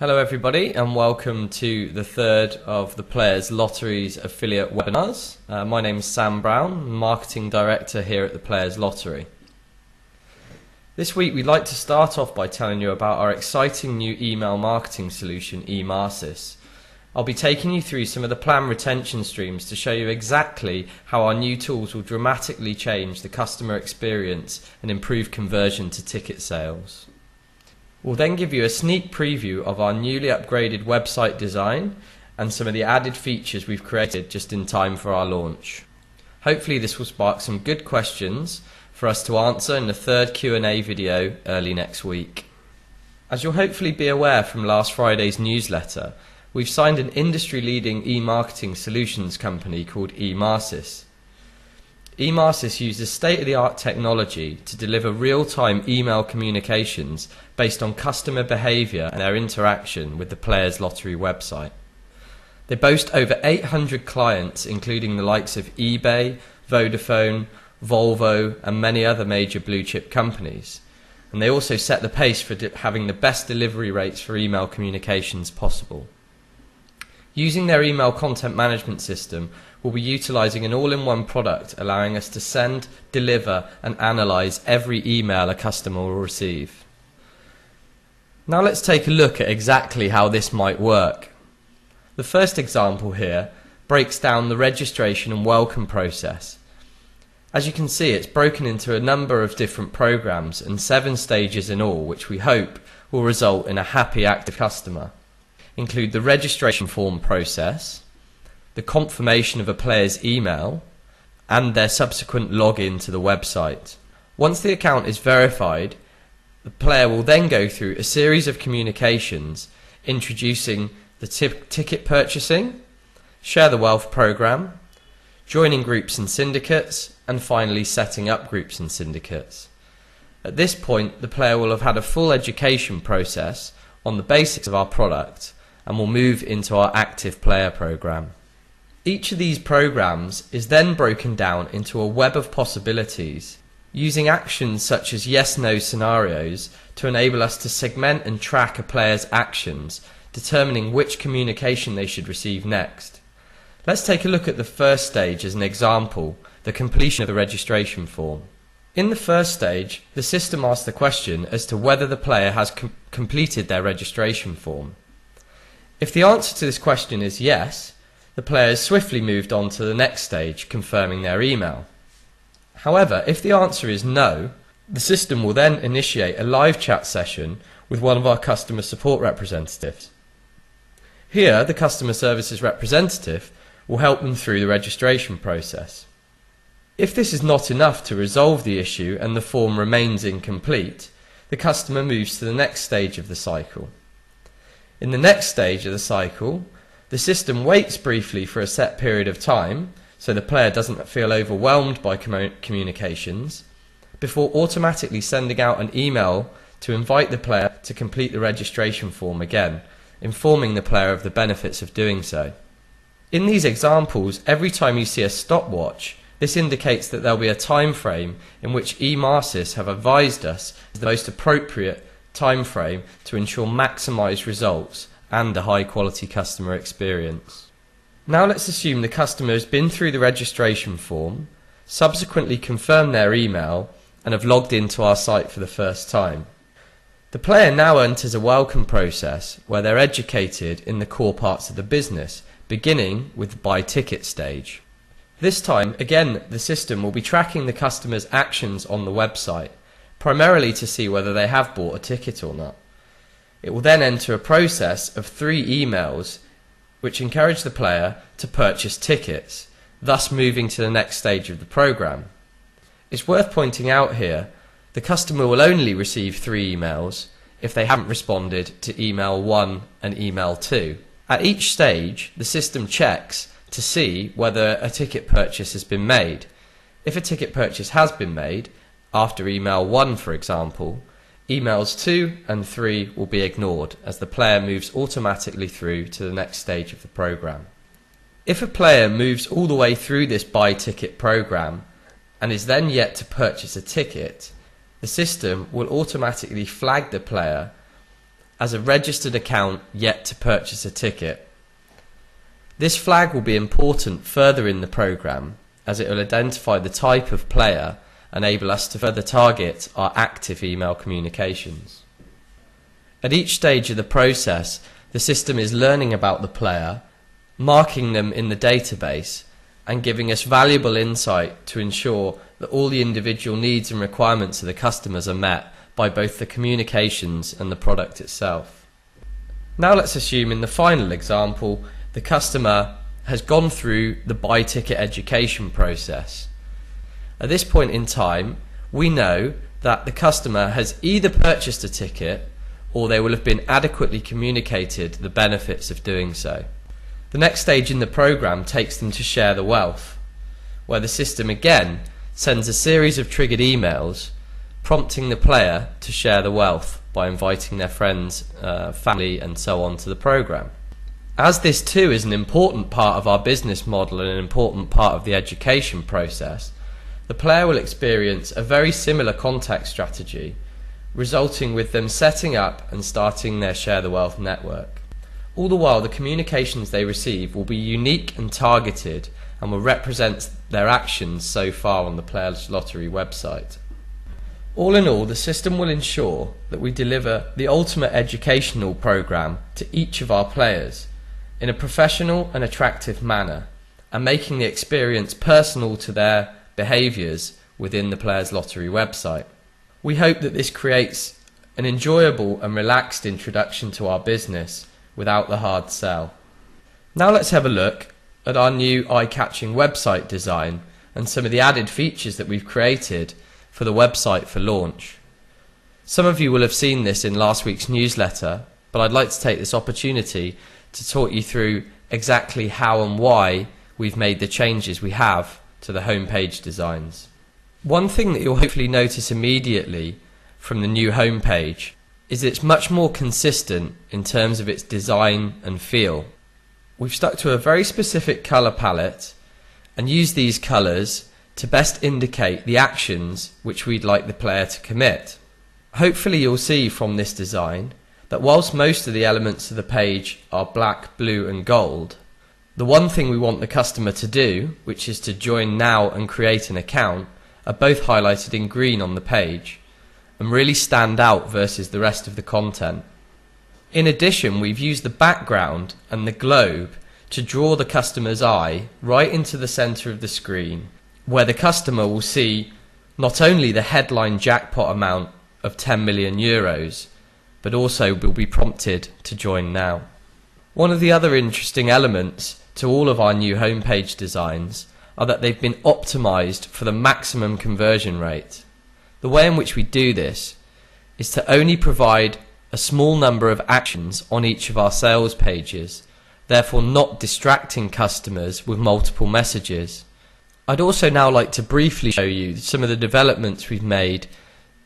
Hello everybody and welcome to the third of the Players Lotteries affiliate webinars. My name is Sam Brown, Marketing Director here at the Players Lottery. This week we'd like to start off by telling you about our exciting new email marketing solution eMarsis. I'll be taking you through some of the plan retention streams to show you exactly how our new tools will dramatically change the customer experience and improve conversion to ticket sales. We'll then give you a sneak preview of our newly upgraded website design and some of the added features we've created just in time for our launch. Hopefully this will spark some good questions for us to answer in the third Q&A video early next week. As you'll hopefully be aware from last Friday's newsletter, we've signed an industry-leading e-marketing solutions company called eMarsis. eMarsis uses state-of-the-art technology to deliver real-time email communications based on customer behaviour and their interaction with the Players Lottery website. They boast over 800 clients, including the likes of eBay, Vodafone, Volvo and many other major blue-chip companies. And they also set the pace for having the best delivery rates for email communications possible. Using their email content management system, we'll be utilising an all-in-one product allowing us to send, deliver and analyse every email a customer will receive. Now let's take a look at exactly how this might work. The first example here breaks down the registration and welcome process. As you can see, it's broken into a number of different programs and 7 stages in all, which we hope will result in a happy active customer. Include the registration form process, the confirmation of a player's email, and their subsequent login to the website. Once the account is verified, the player will then go through a series of communications introducing the ticket purchasing, share the wealth program, joining groups and syndicates, and finally setting up groups and syndicates. At this point, the player will have had a full education process on the basics of our product and will move into our active player program. Each of these programs is then broken down into a web of possibilities, using actions such as yes-no scenarios to enable us to segment and track a player's actions, determining which communication they should receive next. Let's take a look at the first stage as an example, the completion of the registration form. In the first stage, the system asks the question as to whether the player has completed their registration form. If the answer to this question is yes, the player has swiftly moved on to the next stage, confirming their email. However, if the answer is no, the system will then initiate a live chat session with one of our customer support representatives. Here, the customer services representative will help them through the registration process. If this is not enough to resolve the issue and the form remains incomplete, the customer moves to the next stage of the cycle. In the next stage of the cycle, the system waits briefly for a set period of time so the player doesn't feel overwhelmed by communications before automatically sending out an email to invite the player to complete the registration form again, informing the player of the benefits of doing so. In these examples, every time you see a stopwatch, this indicates that there will be a time frame in which eMarsis have advised us is the most appropriate time frame to ensure maximised results and a high quality customer experience. Now let's assume the customer has been through the registration form, subsequently confirmed their email and have logged into our site for the first time. The player now enters a welcome process where they're educated in the core parts of the business, beginning with the buy ticket stage. This time, again, the system will be tracking the customer's actions on the website, primarily to see whether they have bought a ticket or not. It will then enter a process of 3 emails which encourage the player to purchase tickets, thus moving to the next stage of the program. It's worth pointing out here, the customer will only receive 3 emails if they haven't responded to email 1 and email 2. At each stage, the system checks to see whether a ticket purchase has been made. If a ticket purchase has been made, after email 1 for example, emails 2 and 3 will be ignored as the player moves automatically through to the next stage of the program. If a player moves all the way through this buy ticket program and is then yet to purchase a ticket, the system will automatically flag the player as a registered account yet to purchase a ticket. This flag will be important further in the program, as it will identify the type of player and enable us to further target our active email communications. At each stage of the process, the system is learning about the player, marking them in the database, and giving us valuable insight to ensure that all the individual needs and requirements of the customers are met by both the communications and the product itself. Now let's assume in the final example the customer has gone through the buy ticket education process. At this point in time, we know that the customer has either purchased a ticket or they will have been adequately communicated the benefits of doing so. The next stage in the program takes them to share the wealth, where the system again sends a series of triggered emails prompting the player to share the wealth by inviting their friends, family and so on to the program. As this too is an important part of our business model and an important part of the education process, the player will experience a very similar contact strategy, resulting with them setting up and starting their Share the Wealth network. All the while, the communications they receive will be unique and targeted and will represent their actions so far on the Players Lottery website. All in all, the system will ensure that we deliver the ultimate educational program to each of our players in a professional and attractive manner, and making the experience personal to their behaviours within the Players Lottery website. We hope that this creates an enjoyable and relaxed introduction to our business without the hard sell. Now let's have a look at our new eye-catching website design and some of the added features that we've created for the website for launch. Some of you will have seen this in last week's newsletter, but I'd like to take this opportunity to talk you through exactly how and why we've made the changes we have to the homepage designs. One thing that you'll hopefully notice immediately from the new homepage is it's much more consistent in terms of its design and feel. We've stuck to a very specific colour palette and used these colours to best indicate the actions which we'd like the player to commit. Hopefully you'll see from this design that whilst most of the elements of the page are black, blue and gold, the one thing we want the customer to do, which is to join now and create an account, are both highlighted in green on the page and really stand out versus the rest of the content. In addition, we've used the background and the globe to draw the customer's eye right into the centre of the screen, where the customer will see not only the headline jackpot amount of 10 million euros, but also will be prompted to join now. One of the other interesting elements to all of our new homepage designs are that they've been optimized for the maximum conversion rate. The way in which we do this is to only provide a small number of actions on each of our sales pages, therefore not distracting customers with multiple messages. I'd also now like to briefly show you some of the developments we've made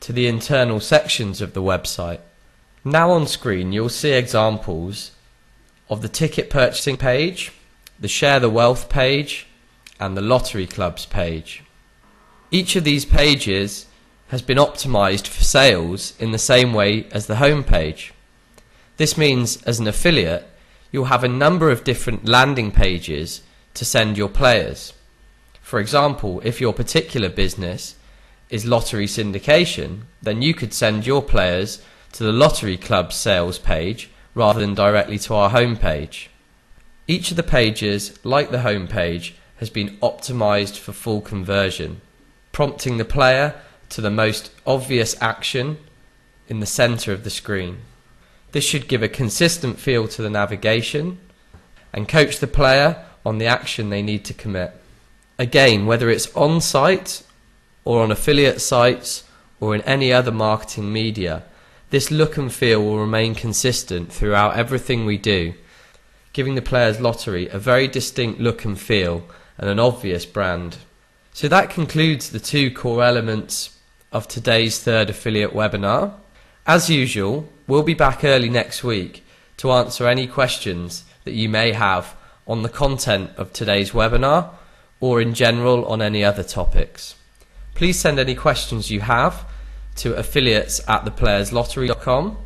to the internal sections of the website. Now on screen you'll see examples of the ticket purchasing page, the Share the Wealth page and the Lottery Clubs page. Each of these pages has been optimized for sales in the same way as the home page. This means as an affiliate you'll have a number of different landing pages to send your players. For example, if your particular business is lottery syndication, then you could send your players to the Lottery Club sales page rather than directly to our home page. Each of the pages, like the home page, has been optimized for full conversion, prompting the player to the most obvious action in the center of the screen. This should give a consistent feel to the navigation and coach the player on the action they need to commit. Again, whether it's on site or on affiliate sites or in any other marketing media, this look and feel will remain consistent throughout everything we do, giving the Players Lottery a very distinct look and feel and an obvious brand. So that concludes the two core elements of today's third affiliate webinar. As usual, we'll be back early next week to answer any questions that you may have on the content of today's webinar or in general on any other topics. Please send any questions you have to affiliates@theplayerslottery.com,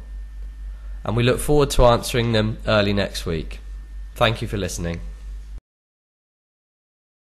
and we look forward to answering them early next week. Thank you for listening.